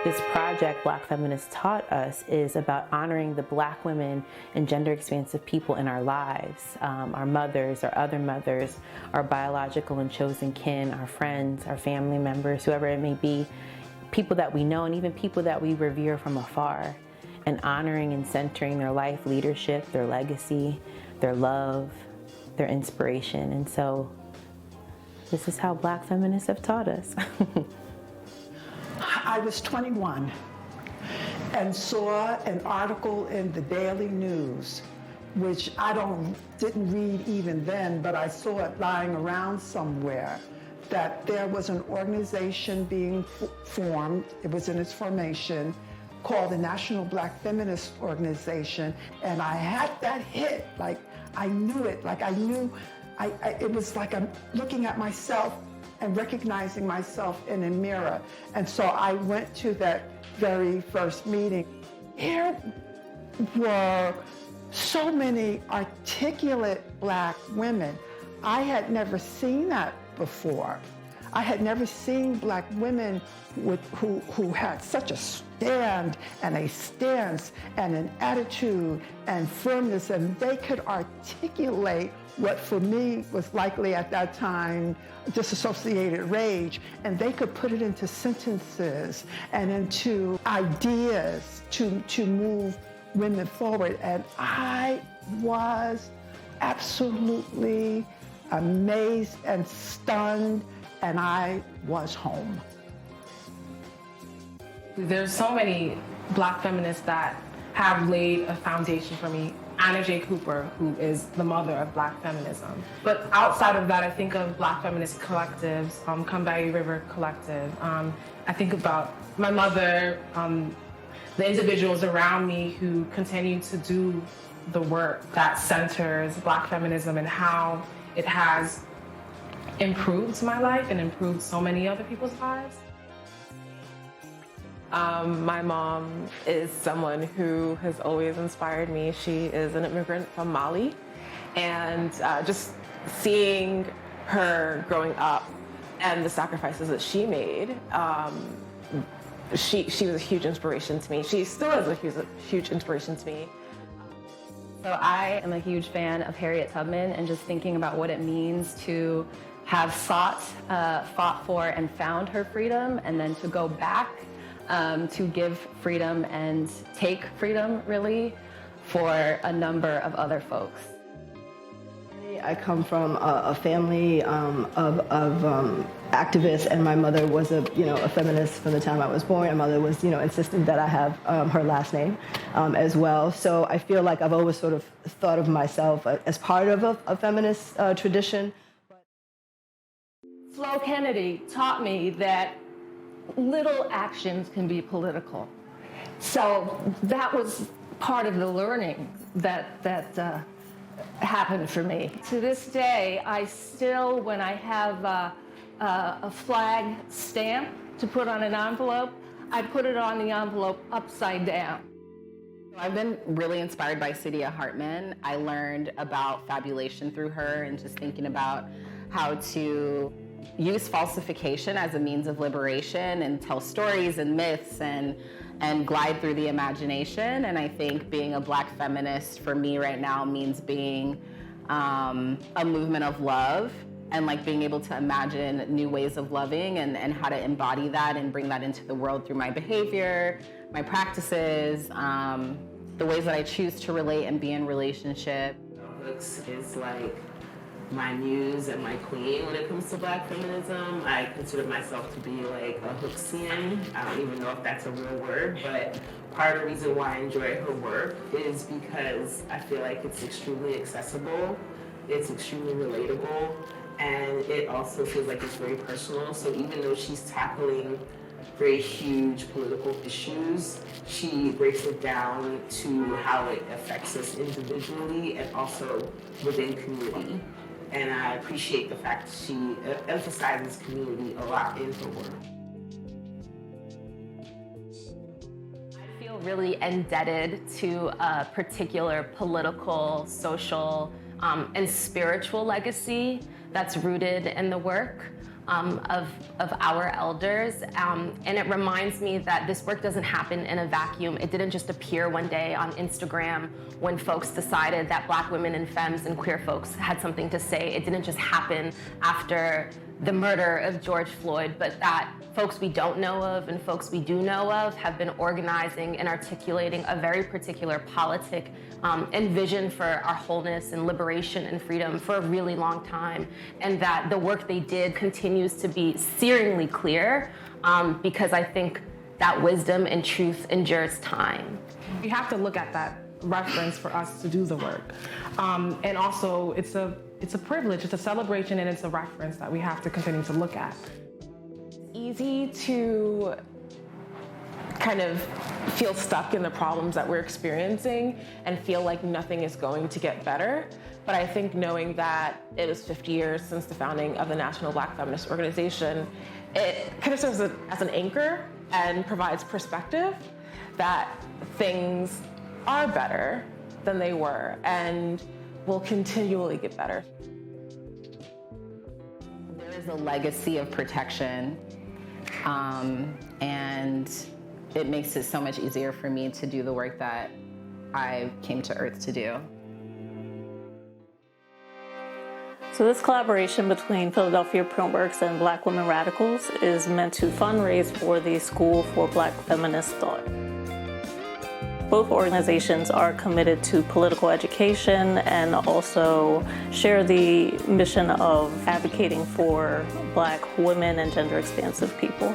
This project, Black Feminists Taught Us, is about honoring the Black women and gender-expansive people in our lives, our mothers, our other mothers, our biological and chosen kin, our friends, our family members, whoever it may be, people that we know and even people that we revere from afar, and honoring and centering their life leadership, their legacy, their love, their inspiration. And so this is how Black feminists have taught us. I was 21 and saw an article in the Daily News, which didn't read even then, but I saw it lying around somewhere, that there was an organization being formed, it was in its formation, called the National Black Feminist Organization, and I had that hit, like I knew it, like I knew, it was like I'm looking at myself and recognizing myself in a mirror. And so I went to that very first meeting. Here were so many articulate Black women. I had never seen that before. I had never seen Black women who had such a stand and a stance and an attitude and firmness, and they could articulate what for me was likely at that time disassociated rage, and they could put it into sentences and into ideas to move women forward. And I was absolutely amazed and stunned, and I was home. There's so many Black feminists that have laid a foundation for me. Anna J. Cooper, who is the mother of Black feminism. But outside of that, I think of Black feminist collectives, Combahee River Collective. I think about my mother, the individuals around me who continue to do the work that centers Black feminism and how it has improved my life and improved so many other people's lives. My mom is someone who has always inspired me. She is an immigrant from Mali, and just seeing her growing up and the sacrifices that she made, she was a huge inspiration to me. She still is a huge inspiration to me. So I am a huge fan of Harriet Tubman, and just thinking about what it means to have fought for and found her freedom, and then to go back to give freedom and take freedom, really, for a number of other folks. I come from a family of activists, and my mother was a feminist from the time I was born. My mother was insistent that I have her last name as well. So I feel like I've always sort of thought of myself as part of a feminist tradition. Flo Kennedy taught me that little actions can be political. So that was part of the learning that happened for me. To this day, I still, when I have a flag stamp to put on an envelope, I put it on the envelope upside down. I've been really inspired by Saidiya Hartman. I learned about fabulation through her, and just thinking about how to use falsification as a means of liberation and tell stories and myths and glide through the imagination. And I think being a Black feminist for me right now means being a movement of love, and like being able to imagine new ways of loving and how to embody that and bring that into the world through my behavior, my practices, the ways that I choose to relate and be in relationship. Hooks is like my muse and my queen when it comes to Black feminism. I consider myself to be like a Hooksian. I don't even know if that's a real word, but part of the reason why I enjoy her work is because I feel like it's extremely accessible, it's extremely relatable, and it also feels like it's very personal. So even though she's tackling very huge political issues, she breaks it down to how it affects us individually and also within community. And I appreciate the fact that she emphasizes community a lot in her work. I feel really indebted to a particular political, social, and spiritual legacy that's rooted in the work. of our elders. And it reminds me that this work doesn't happen in a vacuum. It didn't just appear one day on Instagram when folks decided that Black women and femmes and queer folks had something to say. It didn't just happen after the murder of George Floyd, but that folks we don't know of and folks we do know of have been organizing and articulating a very particular politic and vision for our wholeness and liberation and freedom for a really long time. And that the work they did continues to be searingly clear because I think that wisdom and truth endures time. We have to look at that reference for us to do the work. And also it's a privilege, it's a celebration, and it's a reference that we have to continue to look at. It's easy to kind of feel stuck in the problems that we're experiencing and feel like nothing is going to get better. But I think knowing that it was 50 years since the founding of the National Black Feminist Organization, it kind of serves as an anchor and provides perspective that things are better than they were and will continually get better. There is a legacy of protection, and it makes it so much easier for me to do the work that I came to Earth to do. So this collaboration between Philadelphia PrintWorks and Black Women Radicals is meant to fundraise for the School for Black Feminist Thought. Both organizations are committed to political education and also share the mission of advocating for Black women and gender expansive people.